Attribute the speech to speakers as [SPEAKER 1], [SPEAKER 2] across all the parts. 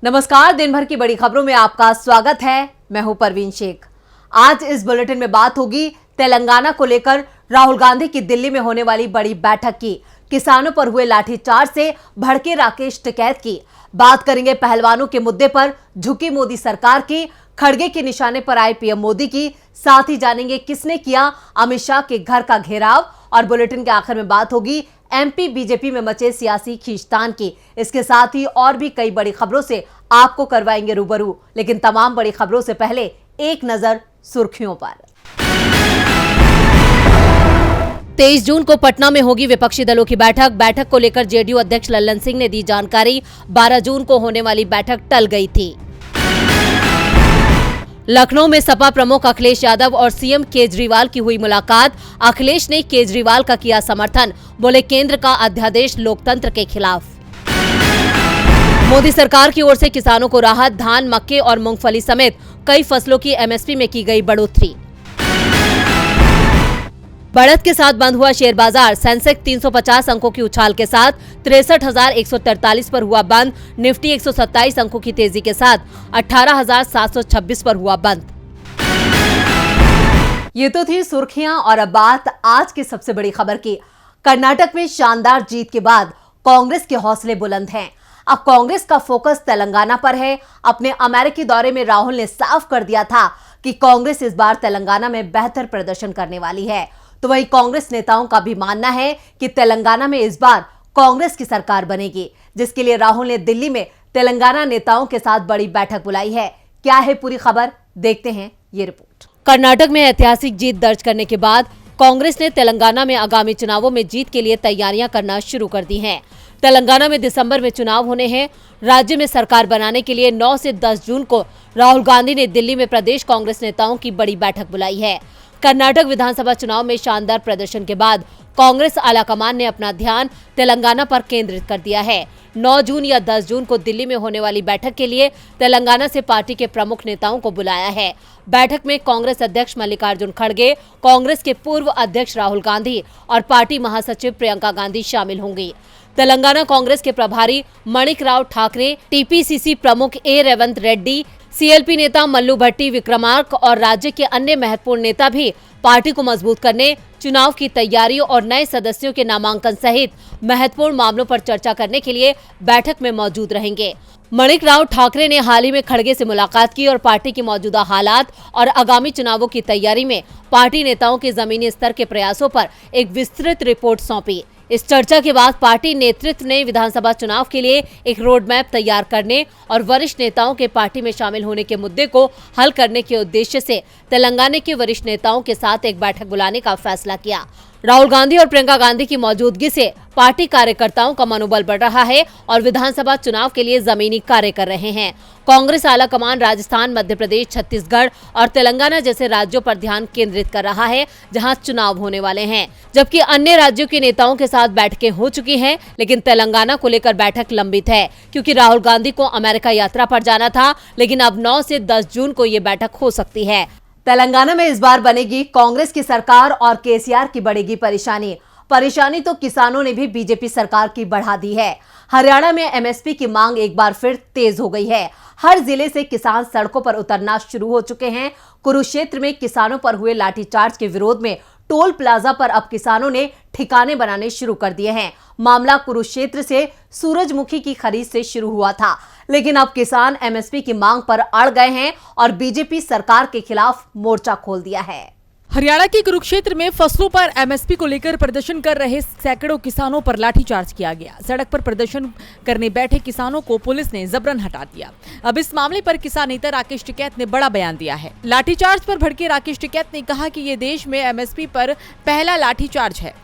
[SPEAKER 1] नमस्कार, दिन भर की बड़ी खबरों में आपका स्वागत है। मैं हूं परवीन शेख। आज इस बुलेटिन में बात होगी तेलंगाना को लेकर राहुल गांधी की दिल्ली में होने वाली बड़ी बैठक की, किसानों पर हुए लाठीचार्ज से भड़के राकेश टिकैत की, बात करेंगे पहलवानों के मुद्दे पर झुकी मोदी सरकार की, खड़गे के निशाने पर आए पीएम मोदी की, साथ ही जानेंगे किसने किया अमित शाह के घर का घेराव और बुलेटिन के आखिर में बात होगी एमपी बीजेपी में मचे सियासी खींचतान की। इसके साथ ही और भी कई बड़ी खबरों से आपको करवाएंगे रूबरू, लेकिन तमाम बड़ी खबरों से पहले एक नजर सुर्खियों पर। 23 जून को पटना में होगी विपक्षी दलों की बैठक को लेकर जेडीयू अध्यक्ष लल्लन सिंह ने दी जानकारी। 12 जून को होने वाली बैठक टल गई थी। लखनऊ में सपा प्रमुख अखिलेश यादव और सीएम केजरीवाल की हुई मुलाकात। अखिलेश ने केजरीवाल का किया समर्थन, बोले केंद्र का अध्यादेश लोकतंत्र के खिलाफ। मोदी सरकार की ओर से किसानों को राहत, धान, मक्के और मूंगफली समेत कई फसलों की एमएसपी में की गई बढ़ोतरी। बढ़त के साथ बंद हुआ शेयर बाजार। सेंसेक्स 350 अंकों की उछाल के साथ 63,143 पर हुआ बंद। निफ्टी 127 अंकों की तेजी के साथ 18,726 पर हुआ बंद। ये तो थी सुर्खियां और अब बात आज की सबसे बड़ी खबर की। कर्नाटक में शानदार जीत के बाद कांग्रेस के हौसले बुलंद हैं। अब कांग्रेस का फोकस तेलंगाना पर है। अपने अमेरिकी दौरे में राहुल ने साफ कर दिया था कि कांग्रेस इस बार तेलंगाना में बेहतर प्रदर्शन करने वाली है। तो वहीं कांग्रेस नेताओं का भी मानना है कि तेलंगाना में इस बार कांग्रेस की सरकार बनेगी, जिसके लिए राहुल ने दिल्ली में तेलंगाना नेताओं के साथ बड़ी बैठक बुलाई है। क्या है पूरी खबर, देखते हैं ये रिपोर्ट। कर्नाटक में ऐतिहासिक जीत दर्ज करने के बाद कांग्रेस ने तेलंगाना में आगामी चुनावों में जीत के लिए तैयारियां करना शुरू कर दी हैं। तेलंगाना में दिसंबर में चुनाव होने हैं। राज्य में सरकार बनाने के लिए 9 से 10 जून को राहुल गांधी ने दिल्ली में प्रदेश कांग्रेस नेताओं की बड़ी बैठक बुलाई है। कर्नाटक विधानसभा चुनाव में शानदार प्रदर्शन के बाद कांग्रेस आलाकमान ने अपना ध्यान तेलंगाना पर केंद्रित कर दिया है। 9 जून या 10 जून को दिल्ली में होने वाली बैठक के लिए तेलंगाना से पार्टी के प्रमुख नेताओं को बुलाया है। बैठक में कांग्रेस अध्यक्ष मल्लिकार्जुन खड़गे, कांग्रेस के पूर्व अध्यक्ष राहुल गांधी और पार्टी महासचिव प्रियंका गांधी शामिल होंगी। तेलंगाना कांग्रेस के प्रभारी माणिक राव ठाकरे, टीपीसीसी प्रमुख ए रेवंत रेड्डी, सीएलपी नेता मल्लू भट्टी विक्रमार्क और राज्य के अन्य महत्वपूर्ण नेता भी पार्टी को मजबूत करने, चुनाव की तैयारियों और नए सदस्यों के नामांकन सहित महत्वपूर्ण मामलों पर चर्चा करने के लिए बैठक में मौजूद रहेंगे। माणिक राव ठाकरे ने हाल ही में खड़गे से मुलाकात की और पार्टी के मौजूदा हालात और आगामी चुनावों की तैयारी में पार्टी नेताओं के जमीनी स्तर के प्रयासों पर एक विस्तृत रिपोर्ट सौंपी। इस चर्चा के बाद पार्टी नेतृत्व ने विधानसभा चुनाव के लिए एक रोड मैप तैयार करने और वरिष्ठ नेताओं के पार्टी में शामिल होने के मुद्दे को हल करने के उद्देश्य से तेलंगाना के वरिष्ठ नेताओं के साथ एक बैठक बुलाने का फैसला किया। राहुल गांधी और प्रियंका गांधी की मौजूदगी से पार्टी कार्यकर्ताओं का मनोबल बढ़ रहा है और विधानसभा चुनाव के लिए जमीनी कार्य कर रहे हैं। कांग्रेस आलाकमान राजस्थान, मध्य प्रदेश, छत्तीसगढ़ और तेलंगाना जैसे राज्यों पर ध्यान केंद्रित कर रहा है जहां चुनाव होने वाले हैं, जबकि अन्य राज्यों के नेताओं के साथ बैठकें हो चुकी हैं। लेकिन तेलंगाना को लेकर बैठक लंबित है क्योंकि राहुल गांधी को अमेरिका यात्रा पर जाना था, लेकिन अब 9 से 10 जून को ये बैठक हो सकती है। तेलंगाना में इस बार बनेगी कांग्रेस की सरकार और केसीआर की बढ़ेगी परेशानी तो किसानों ने भी बीजेपी सरकार की बढ़ा दी है। हरियाणा में एमएसपी की मांग एक बार फिर तेज हो गई है। हर जिले से किसान सड़कों पर उतरना शुरू हो चुके हैं। कुरुक्षेत्र में किसानों पर हुए लाठीचार्ज के विरोध में टोल प्लाजा पर अब किसानों ने ठिकाने बनाने शुरू कर दिए हैं। मामला कुरुक्षेत्र से सूरजमुखी की खरीद से शुरू हुआ था, लेकिन अब किसान एमएसपी की मांग पर अड़ गए हैं और बीजेपी सरकार के खिलाफ मोर्चा खोल दिया है।
[SPEAKER 2] हरियाणा के कुरुक्षेत्र में फसलों पर एमएसपी को लेकर प्रदर्शन कर रहे सैकड़ों किसानों पर लाठीचार्ज किया गया। सड़क पर प्रदर्शन करने बैठे किसानों को पुलिस ने जबरन हटा दिया। अब इस मामले पर किसान नेता राकेश टिकैत ने बड़ा बयान दिया है। लाठीचार्ज पर भड़के राकेश टिकैत ने कहा कि ये देश में एमएसपी पर पहला लाठीचार्ज है।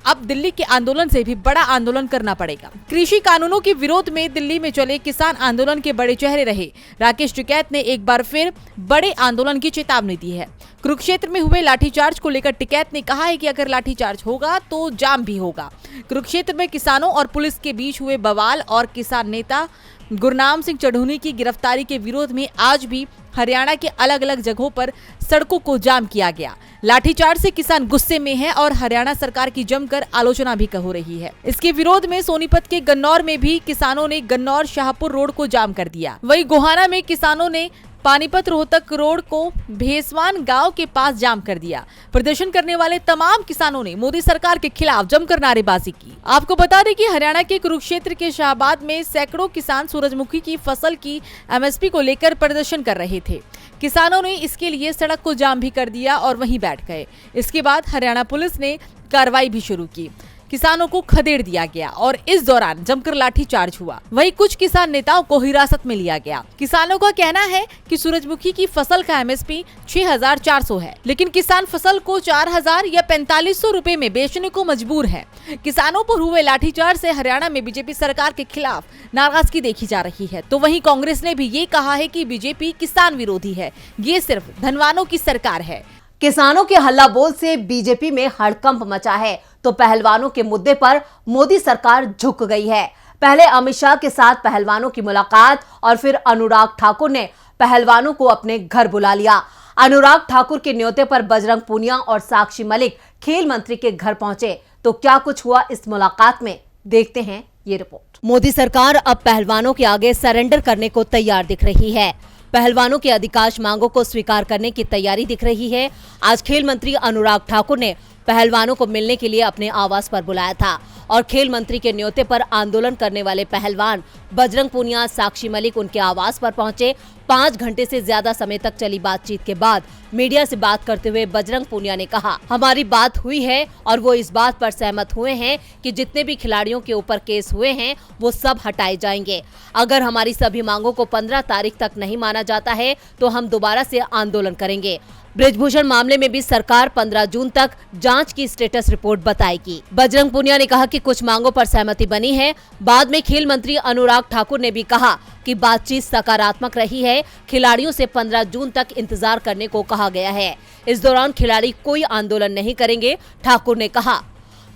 [SPEAKER 2] अब दिल्ली के आंदोलन से भी बड़ा आंदोलन करना पड़ेगा। कृषि कानूनों के विरोध में दिल्ली में चले किसान आंदोलन के बड़े चेहरे रहे राकेश टिकैत ने एक बार फिर बड़े आंदोलन की चेतावनी दी है। कुरुक्षेत्र में हुए लाठीचार्ज को लेकर टिकैत ने कहा है कि अगर लाठीचार्ज होगा तो जाम भी होगा। कुरुक्षेत्र में किसानों और पुलिस के बीच हुए बवाल और किसान नेता गुरनाम सिंह चढ़ूनी की गिरफ्तारी के विरोध में आज भी हरियाणा के अलग अलग जगहों पर सड़कों को जाम किया गया। लाठीचार्ज से किसान गुस्से में हैं और हरियाणा सरकार की जमकर आलोचना भी हो रही है। इसके विरोध में सोनीपत के गन्नौर में भी किसानों ने गन्नौर शाहपुर रोड को जाम कर दिया। वहीं गोहाना में किसानों ने पानीपत रोहतक रोड को भेसवान गांव के पास जाम कर दिया। प्रदर्शन करने वाले तमाम किसानों ने मोदी सरकार के खिलाफ जमकर नारेबाजी की। आपको बता दें कि हरियाणा के कुरुक्षेत्र के शाहबाद में सैकड़ों किसान सूरजमुखी की फसल की एमएसपी को लेकर प्रदर्शन कर रहे थे। किसानों ने इसके लिए सड़क को जाम भी कर दिया और वहीं बैठ गए। इसके बाद हरियाणा पुलिस ने कार्रवाई भी शुरू की। किसानों को खदेड़ दिया गया और इस दौरान जमकर लाठीचार्ज हुआ। वहीं कुछ किसान नेताओं को हिरासत में लिया गया। किसानों का कहना है कि सूरजमुखी की फसल का एमएसपी 6,400 है, लेकिन किसान फसल को 4,000 या 4,500 रुपए में बेचने को मजबूर है। किसानों पर हुए लाठीचार्ज से हरियाणा में बीजेपी सरकार के खिलाफ नाराजगी देखी जा रही है। तो वहीं कांग्रेस ने भी ये कहा है कि बीजेपी किसान विरोधी है, ये सिर्फ धनवानों की सरकार है।
[SPEAKER 1] किसानों के हल्ला बोल से बीजेपी में हड़कंप मचा है तो पहलवानों के मुद्दे पर मोदी सरकार झुक गई है। पहले अमित शाह के साथ पहलवानों की मुलाकात और फिर अनुराग ठाकुर ने पहलवानों को अपने घर बुला लिया। अनुराग ठाकुर के न्योते पर बजरंग पूनिया और साक्षी मलिक खेल मंत्री के घर पहुंचे। तो क्या कुछ हुआ इस मुलाकात में, देखते हैं ये रिपोर्ट। मोदी सरकार अब पहलवानों के आगे सरेंडर करने को तैयार दिख रही है। पहलवानों के अधिकांश मांगों को स्वीकार करने की तैयारी दिख रही है। आज खेल मंत्री अनुराग ठाकुर ने पहलवानों को मिलने के लिए अपने आवास पर बुलाया था और खेल मंत्री के न्योते पर आंदोलन करने वाले पहलवान बजरंग पूनिया, साक्षी मलिक उनके आवास पर पहुंचे। 5 घंटे से ज्यादा समय तक चली बातचीत के बाद मीडिया से बात करते हुए बजरंग पूनिया ने कहा, हमारी बात हुई है और वो इस बात पर सहमत हुए हैं कि जितने भी खिलाड़ियों के ऊपर केस हुए हैं वो सब हटाए जाएंगे। अगर हमारी सभी मांगों को 15 तारीख तक नहीं माना जाता है तो हम दोबारा से आंदोलन करेंगे। बृजभूषण मामले में भी सरकार 15 जून तक जांच की स्टेटस रिपोर्ट बताएगी। बजरंग पूनिया ने कहा कि कुछ मांगों पर सहमति बनी है। बाद में खेल मंत्री अनुराग ठाकुर ने भी कहा कि बातचीत सकारात्मक रही है। खिलाड़ियों से 15 जून तक इंतजार करने को कहा गया है। इस दौरान खिलाड़ी कोई आंदोलन नहीं करेंगे। ठाकुर ने कहा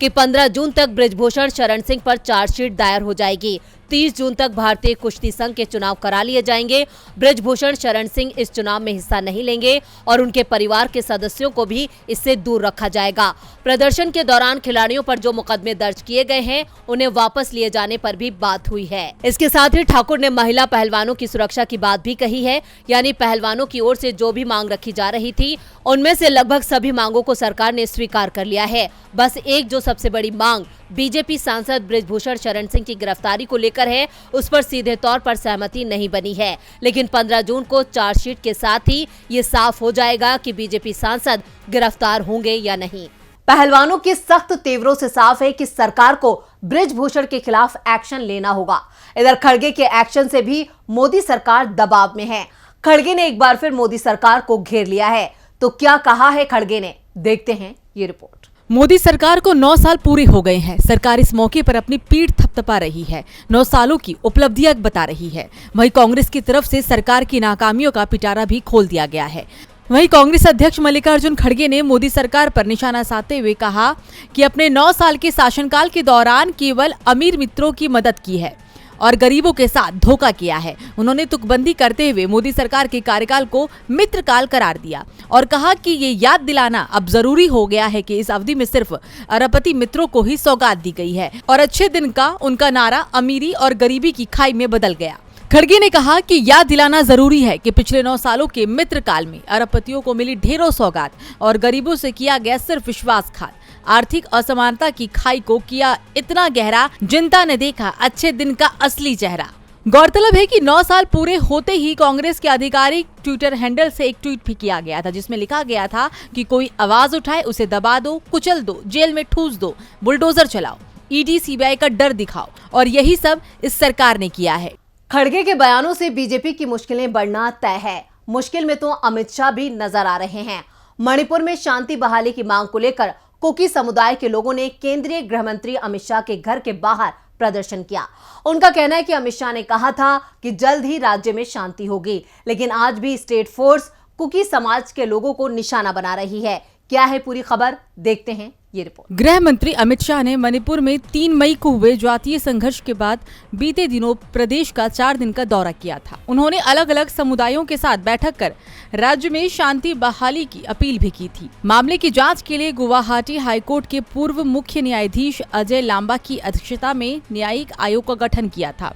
[SPEAKER 1] कि 15 जून तक बृजभूषण शरण सिंह पर चार्जशीट दायर हो जाएगी। 30 जून तक भारतीय कुश्ती संघ के चुनाव करा लिए जाएंगे। बृजभूषण शरण सिंह इस चुनाव में हिस्सा नहीं लेंगे और उनके परिवार के सदस्यों को भी इससे दूर रखा जाएगा। प्रदर्शन के दौरान खिलाड़ियों पर जो मुकदमे दर्ज किए गए हैं उन्हें वापस लिए जाने पर भी बात हुई है। इसके साथ ही ठाकुर ने महिला पहलवानों की सुरक्षा की बात भी कही है। यानी पहलवानों की ओर से जो भी मांग रखी जा रही थी उनमें से लगभग सभी मांगों को सरकार ने स्वीकार कर लिया है। बस एक जो सबसे बड़ी मांग बीजेपी सांसद बृजभूषण शरण सिंह की गिरफ्तारी को लेकर है, उस पर सीधे तौर पर सहमति नहीं बनी है। लेकिन 15 जून को चार्जशीट के साथ ही ये साफ हो जाएगा कि बीजेपी सांसद गिरफ्तार होंगे या नहीं। पहलवानों के सख्त तेवरों से साफ है कि सरकार को बृजभूषण के खिलाफ एक्शन लेना होगा। इधर खड़गे के एक्शन से भी मोदी सरकार दबाव में है। खड़गे ने एक बार फिर मोदी सरकार को घेर लिया है। तो क्या कहा है खड़गे ने, देखते हैं ये रिपोर्ट।
[SPEAKER 2] मोदी सरकार को 9 साल पूरे हो गए हैं। सरकार इस मौके पर अपनी पीठ थपथपा रही है, 9 सालों की उपलब्धियां बता रही है। वहीं कांग्रेस की तरफ से सरकार की नाकामियों का पिटारा भी खोल दिया गया है। वहीं कांग्रेस अध्यक्ष मल्लिकार्जुन खड़गे ने मोदी सरकार पर निशाना साधते हुए कहा कि अपने 9 साल के शासनकाल के दौरान केवल अमीर मित्रों की मदद की है और गरीबों के साथ धोखा किया है। उन्होंने तुकबंदी करते हुए मोदी सरकार के कार्यकाल को मित्रकाल करार दिया और कहा कि ये याद दिलाना अब जरूरी हो गया है कि इस अवधि में सिर्फ अरबपति मित्रों को ही सौगात दी गई है और अच्छे दिन का उनका नारा अमीरी और गरीबी की खाई में बदल गया। खड़गे ने कहा कि याद दिलाना जरूरी है कि पिछले 9 सालों के मित्रकाल में अरबपतियों को मिली ढेरों सौगात और गरीबों से किया गया सिर्फ विश्वासघात। आर्थिक असमानता की खाई को किया इतना गहरा, जनता ने देखा अच्छे दिन का असली चेहरा। गौरतलब है कि 9 साल पूरे होते ही कांग्रेस के आधिकारिक ट्विटर हैंडल से एक ट्वीट भी किया गया था, जिसमें लिखा गया था कि कोई आवाज उठाए उसे दबा दो, कुचल दो, जेल में ठूस दो, बुलडोजर चलाओ, ईडी सीबीआई का डर दिखाओ। और यही सब इस सरकार ने किया है।
[SPEAKER 1] खड़गे के बयानों से बीजेपी की मुश्किलें बढ़ना तय है। मुश्किल में तो अमित शाह भी नजर आ रहे हैं। मणिपुर में शांति बहाली की मांग को लेकर कुकी समुदाय के लोगों ने केंद्रीय गृह मंत्री अमित शाह के घर के बाहर प्रदर्शन किया। उनका कहना है कि अमित शाह ने कहा था कि जल्द ही राज्य में शांति होगी, लेकिन आज भी स्टेट फोर्स कुकी समाज के लोगों को निशाना बना रही है। क्या है पूरी खबर, देखते हैं ये रिपोर्ट।
[SPEAKER 2] गृह मंत्री अमित शाह ने मणिपुर में 3 मई को हुए जातीय संघर्ष के बाद बीते दिनों प्रदेश का 4 दिन का दौरा किया था। उन्होंने अलग अलग समुदायों के साथ बैठक कर राज्य में शांति बहाली की अपील भी की थी। मामले की जांच के लिए गुवाहाटी हाईकोर्ट के पूर्व मुख्य न्यायाधीश अजय लांबा की अध्यक्षता में न्यायिक आयोग का गठन किया था,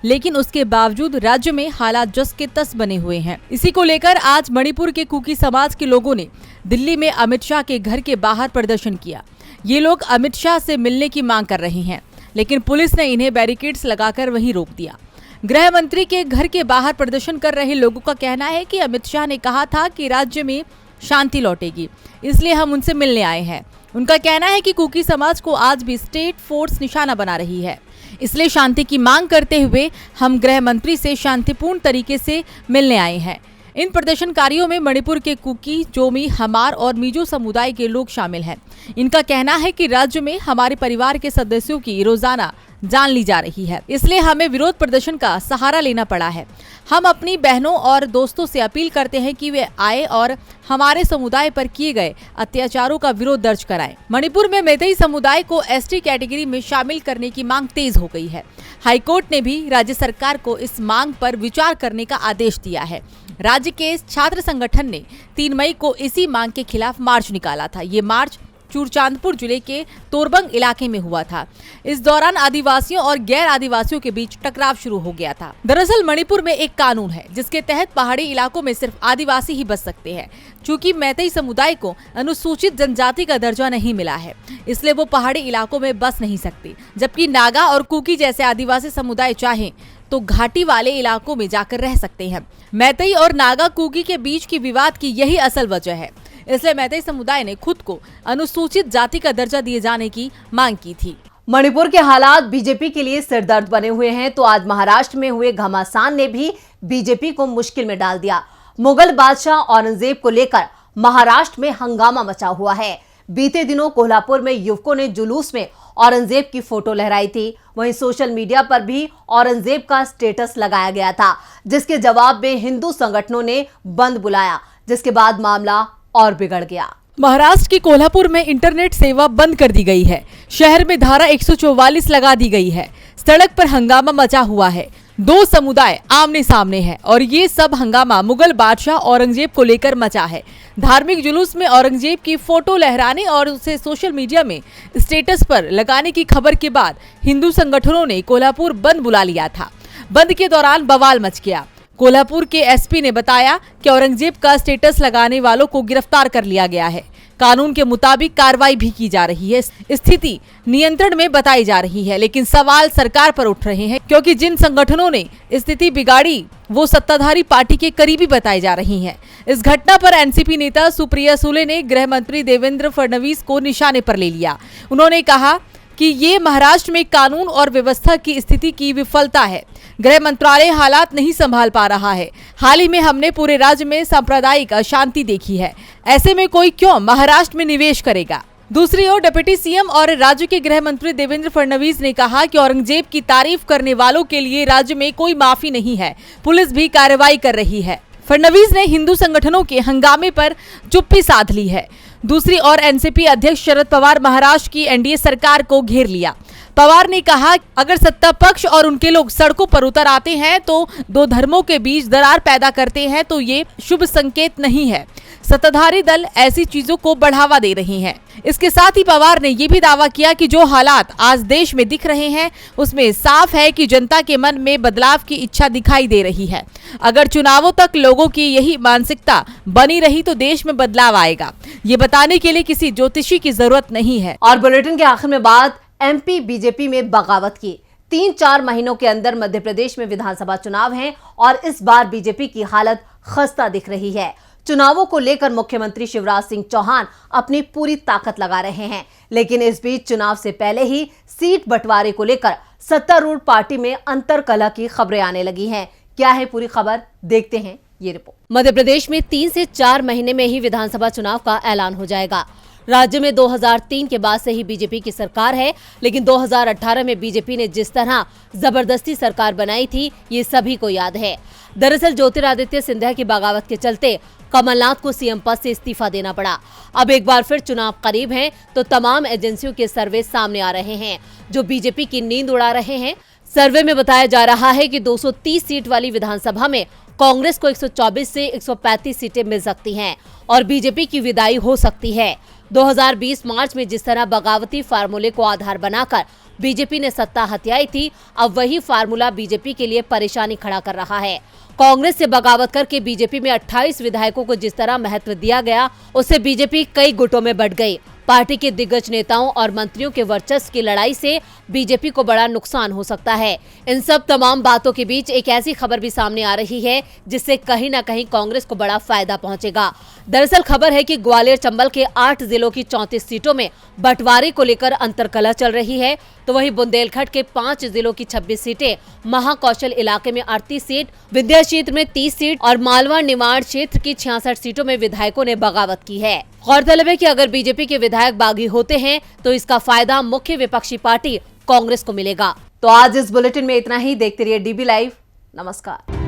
[SPEAKER 2] लेकिन उसके बावजूद राज्य में हालात जस के तस बने हुए हैं। इसी को लेकर आज मणिपुर के कुकी समाज के लोगों ने दिल्ली में अमित शाह के घर के बाहर प्रदर्शन किया। ये लोग अमित शाह से मिलने की मांग कर रहे हैं, लेकिन पुलिस ने इन्हें बैरिकेड्स लगाकर वहीं रोक दिया। गृह मंत्री के घर के बाहर प्रदर्शन कर रहे लोगों का कहना है कि अमित शाह ने कहा था कि राज्य में शांति लौटेगी, इसलिए हम उनसे मिलने आए हैं। उनका कहना है कि कुकी समाज को आज भी स्टेट फोर्स निशाना बना रही है, इसलिए शांति की मांग करते हुए हम गृह मंत्री से शांतिपूर्ण तरीके से मिलने आए हैं। इन प्रदर्शनकारियों में मणिपुर के कुकी, जोमी, हमार और मिजो समुदाय के लोग शामिल हैं। इनका कहना है कि राज्य में हमारे परिवार के सदस्यों की रोजाना जान ली जा रही है, इसलिए हमें विरोध प्रदर्शन का सहारा लेना पड़ा है। हम अपनी बहनों और दोस्तों से अपील करते हैं कि वे आए और हमारे समुदाय पर किए गए अत्याचारों का विरोध दर्ज कराएं। मणिपुर में मैतेई समुदाय को एसटी कैटेगरी में शामिल करने की मांग तेज हो गई है। हाईकोर्ट ने भी राज्य सरकार को इस मांग पर विचार करने का आदेश दिया है। राज्य के छात्र संगठन ने 3 मई को इसी मांग के खिलाफ मार्च निकाला था। ये मार्च चूरचांदपुर जिले के तोरबंग इलाके में हुआ था। इस दौरान आदिवासियों और गैर आदिवासियों के बीच टकराव शुरू हो गया था। दरअसल मणिपुर में एक कानून है जिसके तहत पहाड़ी इलाकों में सिर्फ आदिवासी ही बस सकते हैं। चूंकि मैतेई समुदाय को अनुसूचित जनजाति का दर्जा नहीं मिला है, इसलिए वो पहाड़ी इलाकों में बस नहीं सकते, जबकि नागा और कुकी जैसे आदिवासी समुदाय चाहें तो घाटी वाले इलाकों में जाकर रह सकते हैं। मैतेई और नागा कुकी के बीच की विवाद की यही असल वजह है, इसलिए मैतेई समुदाय ने खुद को अनुसूचित जाति का दर्जा दिए जाने की मांग की थी।
[SPEAKER 1] मणिपुर के हालात बीजेपी के लिए सिरदर्द बने हुए हैं, तो आज महाराष्ट्र में हुए घमासान ने भी बीजेपी को मुश्किल में डाल दिया। मुगल बादशाह औरंगजेब को लेकर महाराष्ट्र में हंगामा मचा हुआ है। बीते दिनों कोल्हापुर में युवकों ने जुलूस में औरंगजेब की फोटो लहराई थी। वहीं सोशल मीडिया पर भी औरंगजेब का स्टेटस लगाया गया था, जिसके जवाब में हिंदू संगठनों ने बंद बुलाया, जिसके बाद मामला और बिगड़ गया।
[SPEAKER 2] महाराष्ट्र की कोल्हापुर में इंटरनेट सेवा बंद कर दी गई है। शहर में धारा 144 लगा दी गई है। सड़क पर हंगामा मचा हुआ है। 2 समुदाय आमने सामने हैं और ये सब हंगामा मुगल बादशाह औरंगजेब को लेकर मचा है। धार्मिक जुलूस में औरंगजेब की फोटो लहराने और उसे सोशल मीडिया में स्टेटस पर लगाने की खबर के बाद हिंदू संगठनों ने कोल्हापुर बंद बुला लिया था। बंद के दौरान बवाल मच गया। कोल्हापुर के एसपी ने बताया कि औरंगजेब का स्टेटस लगाने वालों को गिरफ्तार कर लिया गया है। कानून के मुताबिक कार्रवाई भी की जा रही है। स्थिति नियंत्रण में बताई जा रही है, लेकिन सवाल सरकार पर उठ रहे हैं, क्योंकि जिन संगठनों ने स्थिति बिगाड़ी वो सत्ताधारी पार्टी के करीबी बताई जा रही हैं। इस घटना पर एनसीपी नेता सुप्रिया सुले ने गृह मंत्री देवेंद्र फडणवीस को निशाने पर ले लिया। उन्होंने कहा कि ये महाराष्ट्र में कानून और व्यवस्था की स्थिति की विफलता है। गृह मंत्रालय हालात नहीं संभाल पा रहा है। हाल ही में हमने पूरे राज्य में सांप्रदायिक अशांति देखी है। ऐसे में कोई क्यों महाराष्ट्र में निवेश करेगा। दूसरी ओर डिप्टी सीएम और राज्य के गृह मंत्री देवेंद्र फडणवीस ने कहा कि औरंगजेब की तारीफ करने वालों के लिए राज्य में कोई माफी नहीं है, पुलिस भी कार्रवाई कर रही है। फडणवीस ने हिंदू संगठनों के हंगामे पर चुप्पी साध ली है। दूसरी ओर एनसीपी अध्यक्ष शरद पवार महाराष्ट्र की एनडीए सरकार को घेर लिया। पवार ने कहा, अगर सत्ता पक्ष और उनके लोग सड़कों पर उतर आते हैं तो 2 धर्मों के बीच दरार पैदा करते हैं तो ये शुभ संकेत नहीं है। सत्ताधारी दल ऐसी चीजों को बढ़ावा दे रही हैं। इसके साथ ही पवार ने ये भी दावा किया कि जो हालात आज देश में दिख रहे हैं उसमें साफ है कि जनता के मन में बदलाव की इच्छा दिखाई दे रही है। अगर चुनावों तक लोगों की यही मानसिकता बनी रही तो देश में बदलाव आएगा। ये बताने के लिए किसी ज्योतिषी की जरूरत नहीं है।
[SPEAKER 1] और बुलेटिन के आखिर में बात एमपी बीजेपी में बगावत की। 3-4 महीनों के अंदर मध्य प्रदेश में विधानसभा चुनाव हैं और इस बार बीजेपी की हालत खस्ता दिख रही है। चुनावों को लेकर मुख्यमंत्री शिवराज सिंह चौहान अपनी पूरी ताकत लगा रहे हैं, लेकिन इस बीच चुनाव से पहले ही सीट बंटवारे को लेकर सत्तारूढ़ पार्टी में अंतर्कलह की खबरें आने लगी हैं। क्या है पूरी खबर, देखते हैं ये रिपोर्ट। मध्य प्रदेश में 3 से 4 महीने में ही विधानसभा चुनाव का ऐलान हो जाएगा। राज्य में 2003 के बाद से ही बीजेपी की सरकार है, लेकिन 2018 में बीजेपी ने जिस तरह जबरदस्ती सरकार बनाई थी, ये सभी को याद है। दरअसल ज्योतिरादित्य सिंधिया की बगावत के चलते कमलनाथ को सीएम पद से इस्तीफा देना पड़ा। अब एक बार फिर चुनाव करीब हैं, तो तमाम एजेंसियों के सर्वे सामने आ रहे हैं, जो बीजेपी की नींद उड़ा रहे हैं। सर्वे में बताया जा रहा है कि 230 सीट वाली विधानसभा में कांग्रेस को 124 से 135 सीटें मिल सकती हैं और बीजेपी की विदाई हो सकती है। 2020 मार्च में जिस तरह बगावती फार्मूले को आधार बनाकर बीजेपी ने सत्ता हथियाई थी, अब वही फार्मूला बीजेपी के लिए परेशानी खड़ा कर रहा है। कांग्रेस से बगावत करके बीजेपी में 28 विधायकों को जिस तरह महत्व दिया गया, उससे बीजेपी कई गुटों में बंट गई। पार्टी के दिग्गज नेताओं और मंत्रियों के वर्चस्व की लड़ाई से बीजेपी को बड़ा नुकसान हो सकता है। इन सब तमाम बातों के बीच एक ऐसी खबर भी सामने आ रही है, जिससे कहीं न कहीं कांग्रेस को बड़ा फायदा पहुंचेगा। दरअसल खबर है कि ग्वालियर चंबल के 8 जिलों की 34 सीटों में बंटवारे को लेकर अंतर्कलह चल रही है, तो वहीं बुंदेलखंड के 5 जिलों की 26 सीटें, महाकौशल इलाके में 38 सीट, विंध्य क्षेत्र में 30 सीट और मालवा निमाड़ क्षेत्र की 66 सीटों में विधायकों ने बगावत की है। गौरतलब है कि अगर बीजेपी के विधायक बागी होते हैं, तो इसका फायदा मुख्य विपक्षी पार्टी कांग्रेस को मिलेगा। तो आज इस बुलेटिन में इतना ही। देखते रहिए डीबी लाइव। नमस्कार।